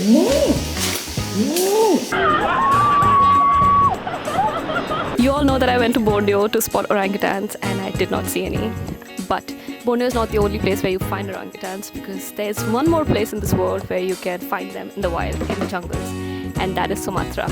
You all know that I went to Borneo to spot orangutans and I did not see any. But Borneo is not the only place where you find orangutans, because there's one more place in this world where you can find them in the wild, in the jungles, and that is Sumatra.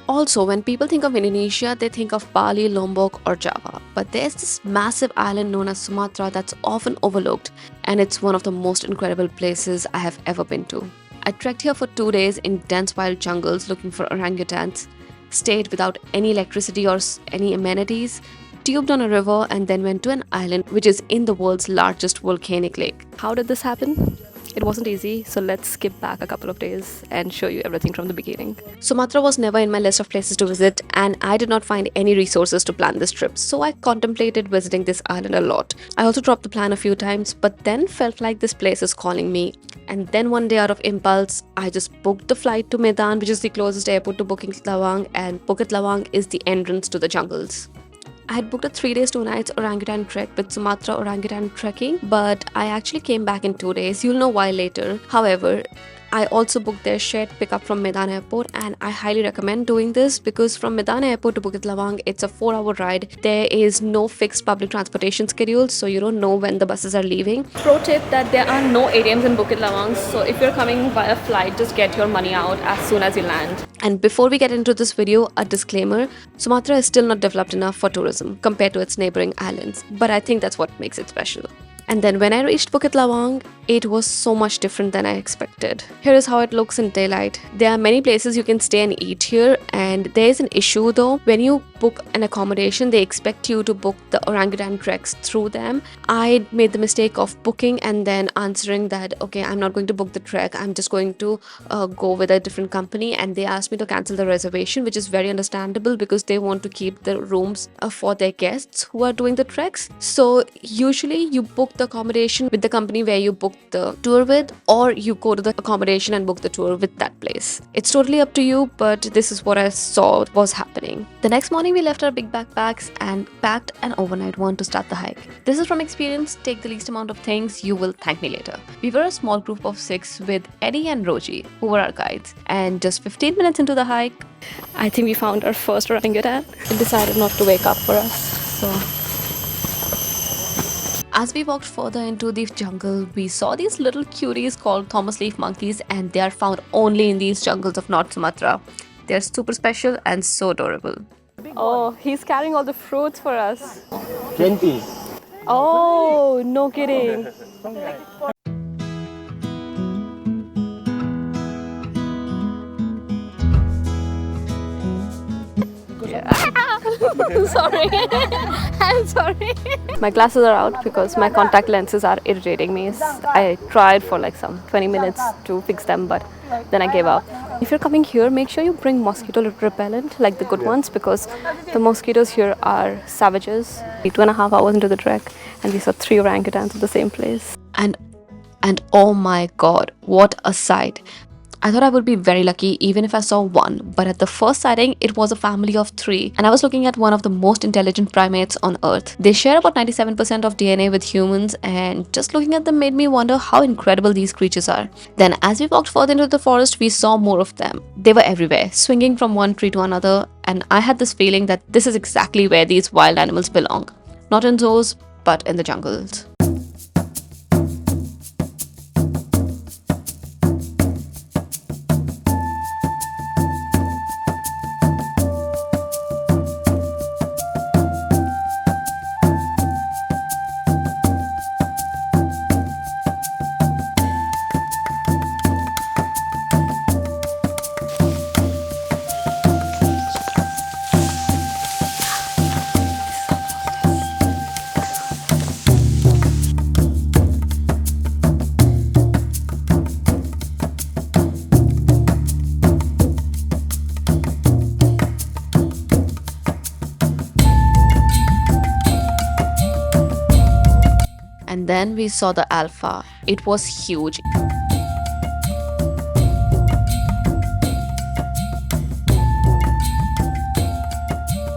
Also, when people think of Indonesia, they think of Bali, Lombok or Java. But there's this massive island known as Sumatra that's often overlooked, and it's one of the most incredible places I have ever been to. I trekked here for 2 days in dense wild jungles looking for orangutans, stayed without any electricity or any amenities, tubed on a river, and then went to an island which is in the world's largest volcanic lake. How did this happen? It wasn't easy, so let's skip back a couple of days and show you everything from the beginning. Sumatra was never in my list of places to visit, and I did not find any resources to plan this trip, so I contemplated visiting this island a lot. I also dropped the plan a few times, but then felt like this place is calling me. And then one day, out of impulse, I just booked the flight to Medan, which is the closest airport to Bukit Lawang, and Bukit Lawang is the entrance to the jungles. I had booked a 3 days 2 nights orangutan trek with Sumatra Orangutan Trekking, but I actually came back in 2 days. You'll know why later. However, I also booked their shared pickup from Medan Airport, and I highly recommend doing this because from Medan Airport to Bukit Lawang, it's a 4-hour ride. There is no fixed public transportation schedule, so you don't know when the buses are leaving. Pro tip that there are no ATMs in Bukit Lawang, so if you're coming via flight, just get your money out as soon as you land. And before we get into this video, a disclaimer: Sumatra is still not developed enough for tourism compared to its neighboring islands, but I think that's what makes it special. And then when I reached Bukit Lawang, it was so much different than I expected. Here is how it looks in daylight. There are many places you can stay and eat here, and there is an issue though. When you book an accommodation, they expect you to book the orangutan treks through them. I made the mistake of booking and then answering that, okay, I'm not going to book the trek, I'm just going to go with a different company, and they asked me to cancel the reservation, which is very understandable because they want to keep the rooms for their guests who are doing the treks. So usually you book the accommodation with the company where you book the tour with, or you go to the accommodation and book the tour with that place. It's totally up to you, but this is what I saw was happening. The next morning we left our big backpacks and packed an overnight one to start the hike. This is from experience: take the least amount of things, you will thank me later. We were a small group of 6 with Eddie and Roji, who were our guides, and just 15 minutes into the hike, I think we found our first orangutan. It decided not to wake up for us, so as we walked further into the jungle, we saw these little cuties called Thomas leaf monkeys, and they are found only in these jungles of North Sumatra. They're super special and so adorable. Oh, he's carrying all the fruits for us. 20. Oh, no kidding. Sorry. I'm sorry. My glasses are out because my contact lenses are irritating me. I tried for like some 20 minutes to fix them, but then I gave up. If you're coming here, make sure you bring mosquito repellent, like the good ones, because the mosquitoes here are savages. 2.5 hours into the trek, and we saw 3 orangutans at the same place. And oh my god, what a sight. I thought I would be very lucky even if I saw one, but at the first sighting, it was a family of 3, and I was looking at one of the most intelligent primates on Earth. They share about 97% of DNA with humans, and just looking at them made me wonder how incredible these creatures are. Then as we walked further into the forest, we saw more of them. They were everywhere, swinging from one tree to another, and I had this feeling that this is exactly where these wild animals belong. Not in zoos, but in the jungles. And then we saw the alpha. It was huge.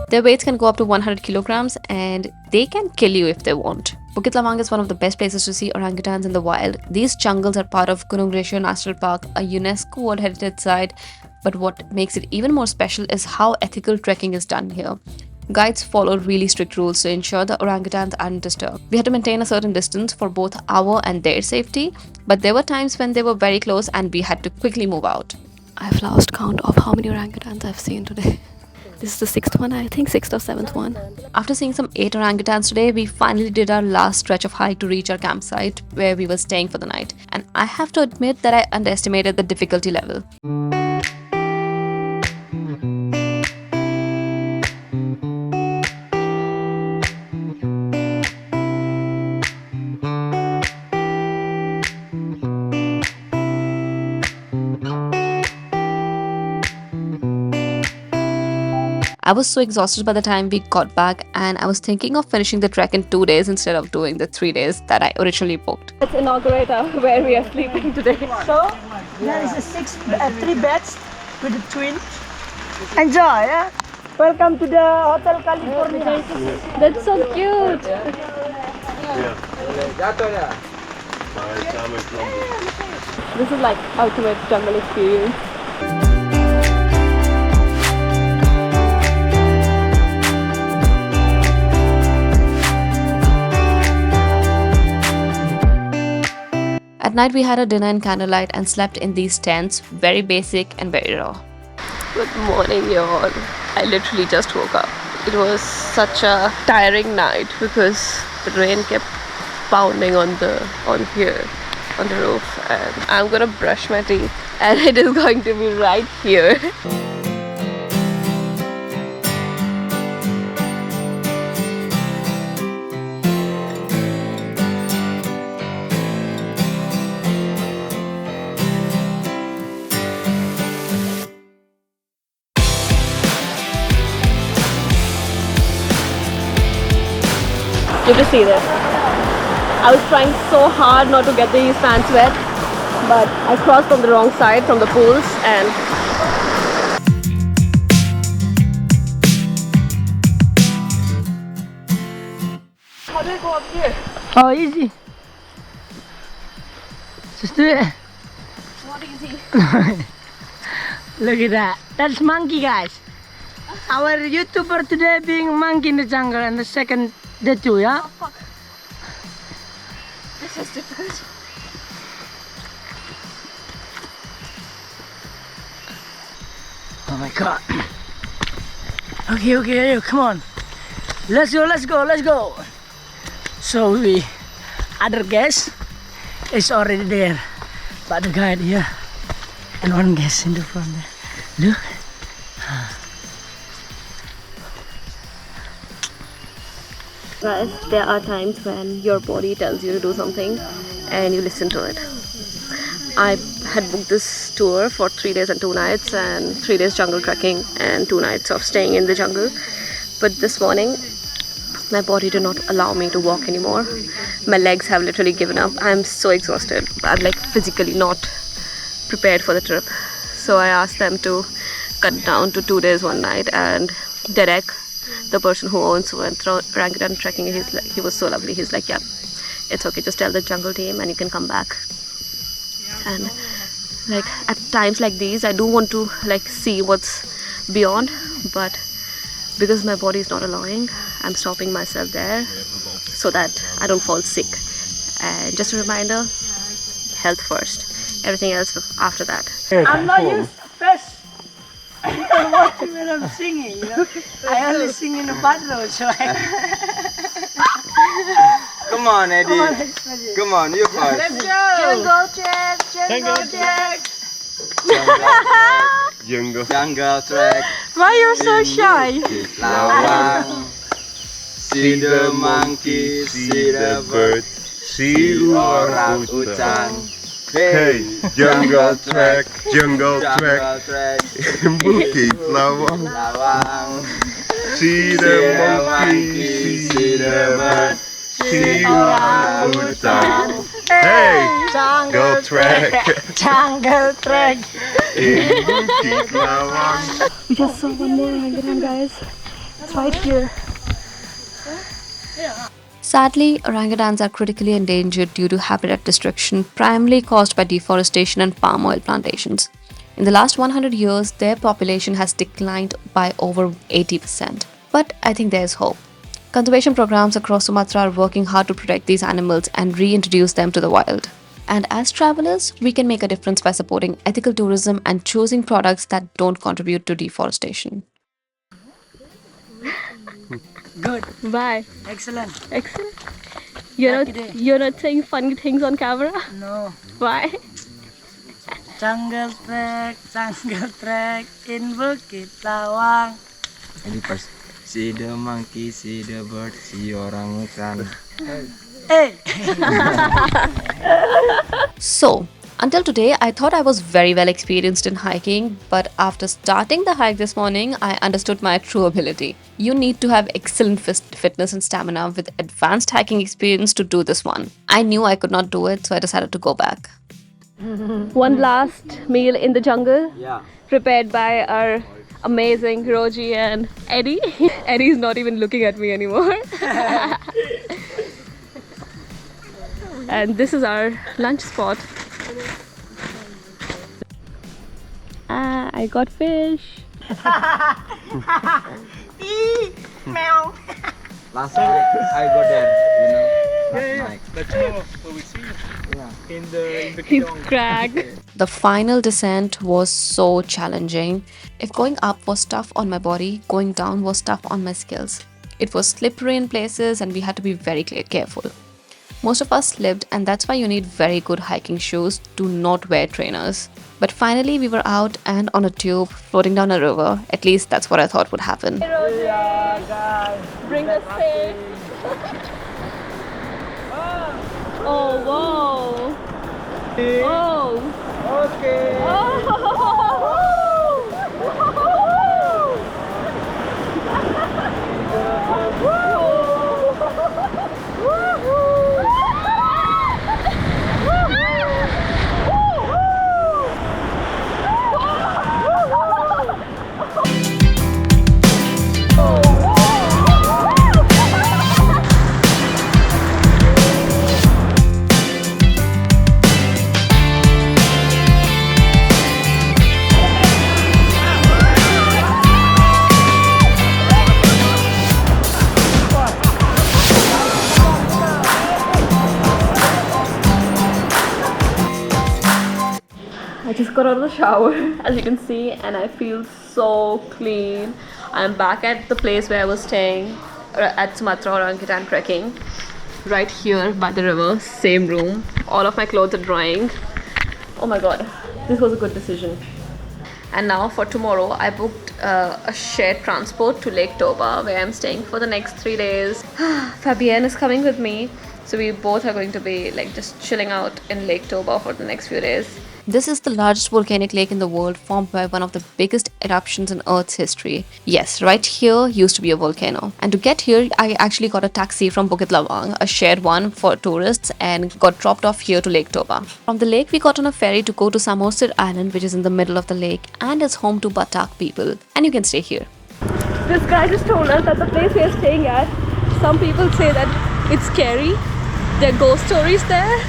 Their weights can go up to 100 kilograms and they can kill you if they want. Bukit Lawang is one of the best places to see orangutans in the wild. These jungles are part of Gunung Glacier National Park, a UNESCO World Heritage Site. But what makes it even more special is how ethical trekking is done here. Guides follow really strict rules to ensure the orangutans aren't disturbed. We had to maintain a certain distance for both our and their safety, but there were times when they were very close and we had to quickly move out. I've lost count of how many orangutans I've seen today. This is the sixth one, I think, sixth or seventh one. After seeing some 8 orangutans today, we finally did our last stretch of hike to reach our campsite where we were staying for the night. And I have to admit that I underestimated the difficulty level. I was so exhausted by the time we got back, and I was thinking of finishing the trek in 2 days instead of doing the 3 days that I originally booked. Let's inaugurate where we are sleeping today. So, there is three beds with the twins. Enjoy, yeah? Welcome to the Hotel California. That's so cute! This is like ultimate jungle experience. At night we had a dinner in candlelight and slept in these tents, very basic and very raw. Good morning y'all. I literally just woke up. It was such a tiring night because the rain kept pounding on here, on the roof, and I'm gonna brush my teeth and it is going to be right here. You have to see this. I was trying so hard not to get these pants wet, but I crossed on the wrong side from the pools and how do I go up here? Oh, easy. Just do it. Not easy. Look at that. That's monkey, guys. Our YouTuber today being monkey in the jungle, and the second the two, yeah? Oh, fuck. This is difficult. Oh my god. Okay, come on. Let's go. So other guest is already there. But the guide here and one guest in the front there. Look. Guys, there are times when your body tells you to do something and you listen to it. I had booked this tour for 3 days and 2 nights and 3 days jungle trekking and 2 nights of staying in the jungle. But this morning, my body did not allow me to walk anymore. My legs have literally given up. I'm so exhausted. I'm like physically not prepared for the trip. So I asked them to cut down to 2 days, 1 night, and Derek, the person who owns Orangutan Trekking, he was so lovely. He's like, yeah, it's okay, just tell the jungle team and you can come back. And like at times like these, I do want to like see what's beyond, but because my body is not allowing, I'm stopping myself there so that I don't fall sick. And just a reminder, health first, everything else after that. I'm not used to fish. You can watch me when I'm singing, you know. I only sing in the bathroom, so Come on, Eddie. Come on, you first. Let's go! Jungle check! Jungle trek. Why you're so shy? Lawang. See the monkey, see the bird, see orangutan. Hey, jungle trek, Jungle trek. Bukit Lawang. Lawang. See the monkey, see the bird, see orangutan. Hey, jungle trek, Jungle trek! in Bukit Lawang. We just saw one more orangutan, guys. It's right here. Sadly, orangutans are critically endangered due to habitat destruction, primarily caused by deforestation and palm oil plantations. In the last 100 years, their population has declined by over 80%. But I think there is hope. Conservation programs across Sumatra are working hard to protect these animals and reintroduce them to the wild. And as travelers, we can make a difference by supporting ethical tourism and choosing products that don't contribute to deforestation. Good. Bye. Excellent. Excellent. Lucky day. You're not saying funny things on camera? No. Why? Jungle trek in Bukit Lawang. Jadi pas see the monkey, see the bird, see orangutan. Hey! So, until today, I thought I was very well experienced in hiking, but after starting the hike this morning, I understood my true ability. You need to have excellent fitness and stamina with advanced hiking experience to do this one. I knew I could not do it, so I decided to go back. One last meal in the jungle, Yeah. prepared by our amazing Roji and Eddie. Eddie's not even looking at me anymore. And this is our lunch spot. Ah, I got fish. Meow. Last night I go there, last night. That's what we see in the He's cracked. The final descent was so challenging. If going up was tough on my body, going down was tough on my skills. It was slippery in places and we had to be very careful. Most of us slipped, and that's why you need very good hiking shoes. Do not wear trainers. But finally, we were out and on a tube floating down a river. At least that's what I thought would happen. Yeah, guys. Bring us fish. Oh, whoa. Oh. Okay. I just got out of the shower, as you can see, and I feel so clean. I'm back at the place where I was staying at Sumatra Orangutan trekking, right here by the river, same room. All of my clothes are drying. Oh my god, this was a good decision. And now for tomorrow, I booked a shared transport to Lake Toba, where I'm staying for the next 3 days. Fabienne is coming with me, so we both are going to be like just chilling out in Lake Toba for the next few days. This is the largest volcanic lake in the world, formed by one of the biggest eruptions in Earth's history. Yes, right here used to be a volcano. And to get here, I actually got a taxi from Bukit Lawang, a shared one for tourists, and got dropped off here to Lake Toba. From the lake, we got on a ferry to go to Samosir Island, which is in the middle of the lake and is home to Batak people. And you can stay here. This guy just told us that the place we are staying at, some people say that it's scary. There are ghost stories there.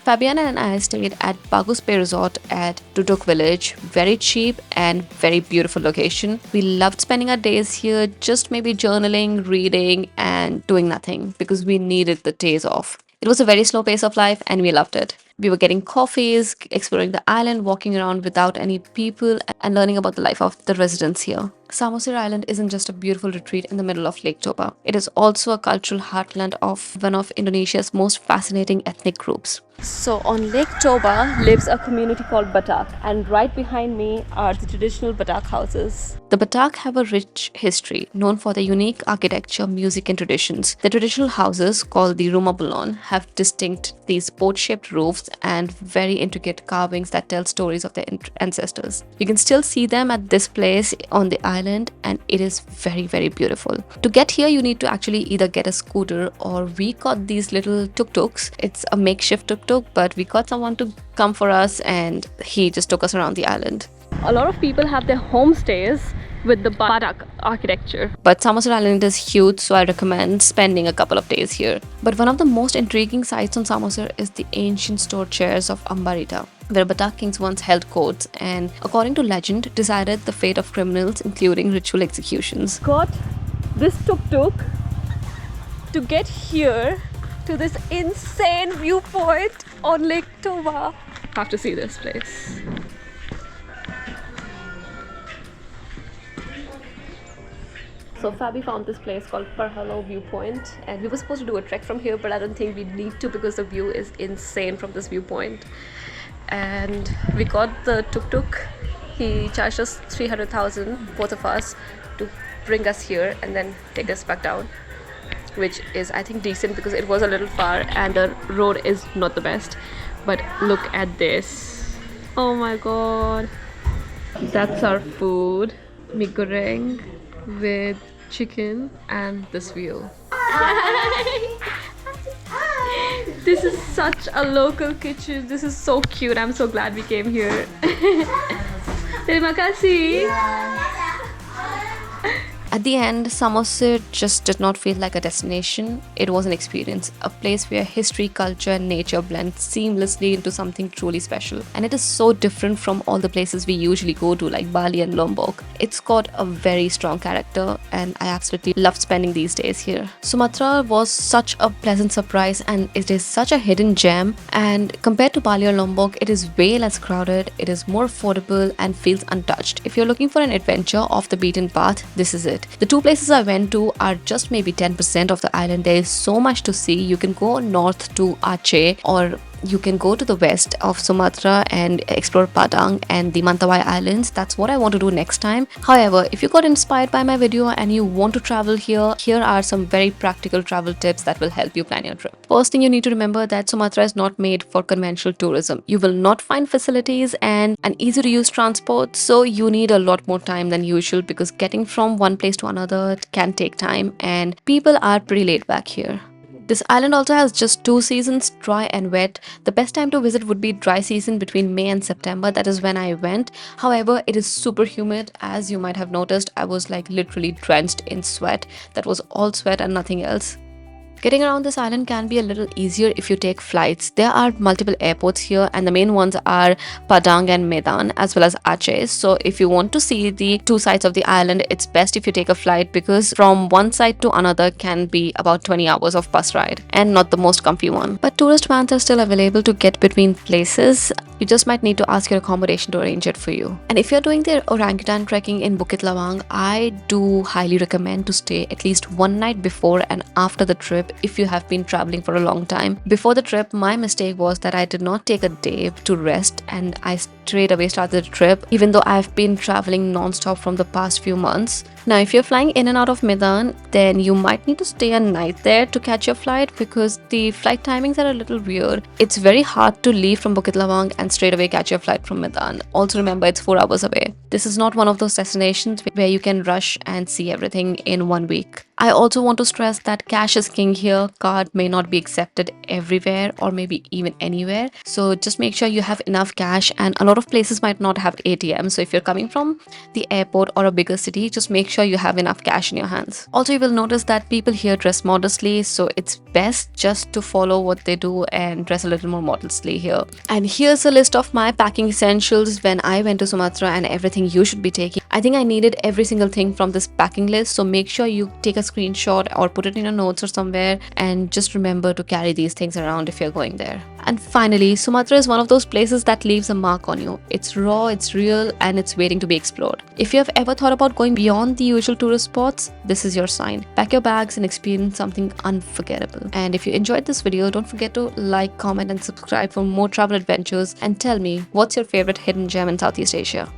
Fabiana and I stayed at Bagus Bay Resort at Duduk Village. Very cheap and very beautiful location. We loved spending our days here, just maybe journaling, reading, and doing nothing because we needed the days off. It was a very slow pace of life and we loved it. We were getting coffees, exploring the island, walking around without any people, and learning about the life of the residents here. Samosir Island isn't just a beautiful retreat in the middle of Lake Toba. It is also a cultural heartland of one of Indonesia's most fascinating ethnic groups. So on Lake Toba lives a community called Batak, and right behind me are the traditional Batak houses. The Batak have a rich history, known for their unique architecture, music and traditions. The traditional houses, called the Rumah Bulon, have distinct these boat-shaped roofs and very intricate carvings that tell stories of their ancestors. You can still see them at this place on the island, and it is very, very beautiful. To get here, you need to actually either get a scooter, or we got these little tuk-tuks. It's a makeshift tuk-tuk, but we got someone to come for us and he just took us around the island. A lot of people have their homestays with the Badak architecture. But Samosir Island is huge, so I recommend spending a couple of days here. But one of the most intriguing sites on Samosir is the ancient store chairs of Ambarita, where Batak kings once held courts and, according to legend, decided the fate of criminals, including ritual executions. Got this tuk-tuk to get here to this insane viewpoint on Lake Toba. Have to see this place. So Fabi found this place called Parhalo Viewpoint, and we were supposed to do a trek from here, but I don't think we need to because the view is insane from this viewpoint. And we got the tuk-tuk. He charged us 300,000, both of us, to bring us here and then take us back down, which is, I think, decent because it was a little far and the road is not the best. But look at this. Oh my god. That's our food. Mee goreng with chicken and this view. This is such a local kitchen. This is so cute. I'm so glad we came here. Terima kasih. At the end, Samosir just did not feel like a destination. It was an experience, a place where history, culture, and nature blend seamlessly into something truly special. And it is so different from all the places we usually go to, like Bali and Lombok. It's got a very strong character, and I absolutely loved spending these days here. Sumatra was such a pleasant surprise, and it is such a hidden gem. And compared to Bali or Lombok, it is way less crowded, it is more affordable, and feels untouched. If you're looking for an adventure off the beaten path, this is it. The two places I went to are just maybe 10% of the island. There is so much to see. You can go north to Aceh, or you can go to the west of Sumatra and explore Padang and the Mentawai Islands. That's what I want to do next time. However, if you got inspired by my video and you want to travel here, here are some very practical travel tips that will help you plan your trip. First thing you need to remember that Sumatra is not made for conventional tourism. You will not find facilities and an easy to use transport, so you need a lot more time than usual because getting from one place to another can take time, and people are pretty laid back here. This island also has just two seasons, dry and wet. The best time to visit would be dry season between May and September. That is when I went. However, it is super humid. As you might have noticed, I was like literally drenched in sweat. That was all sweat and nothing else. Getting around this island can be a little easier if you take flights. There are multiple airports here, and the main ones are Padang and Medan as well as Aceh. So if you want to see the two sides of the island, it's best if you take a flight because from one side to another can be about 20 hours of bus ride and not the most comfy one. But tourist vans are still available to get between places. You just might need to ask your accommodation to arrange it for you. And if you're doing the orangutan trekking in Bukit Lawang, I do highly recommend to stay at least one night before and after the trip if you have been traveling for a long time. Before the trip, my mistake was that I did not take a day to rest and I straight away started the trip even though I've been traveling non-stop from the past few months. Now if you're flying in and out of Medan, then you might need to stay a night there to catch your flight because the flight timings are a little weird. It's very hard to leave from Bukit Lawang and straight away catch your flight from Medan. Also remember, it's 4 hours away. This is not one of those destinations where you can rush and see everything in 1 week. I also want to stress that cash is king here. Card may not be accepted everywhere or maybe even anywhere. So just make sure you have enough cash, and a lot of places might not have ATM. So if you're coming from the airport or a bigger city, just make sure you have enough cash in your hands. Also, you will notice that people here dress modestly, so it's best just to follow what they do and dress a little more modestly here. And here's a list of my packing essentials when I went to Sumatra and everything you should be taking. I think I needed every single thing from this packing list, so make sure you take a screenshot or put it in your notes or somewhere, and just remember to carry these things around if you're going there. And finally, Sumatra is one of those places that leaves a mark on you. It's raw, it's real, and it's waiting to be explored. If you have ever thought about going beyond the usual tourist spots, this is your sign. Pack your bags and experience something unforgettable. And if you enjoyed this video, don't forget to like, comment, and subscribe for more travel adventures, and tell me what's your favorite hidden gem in Southeast Asia.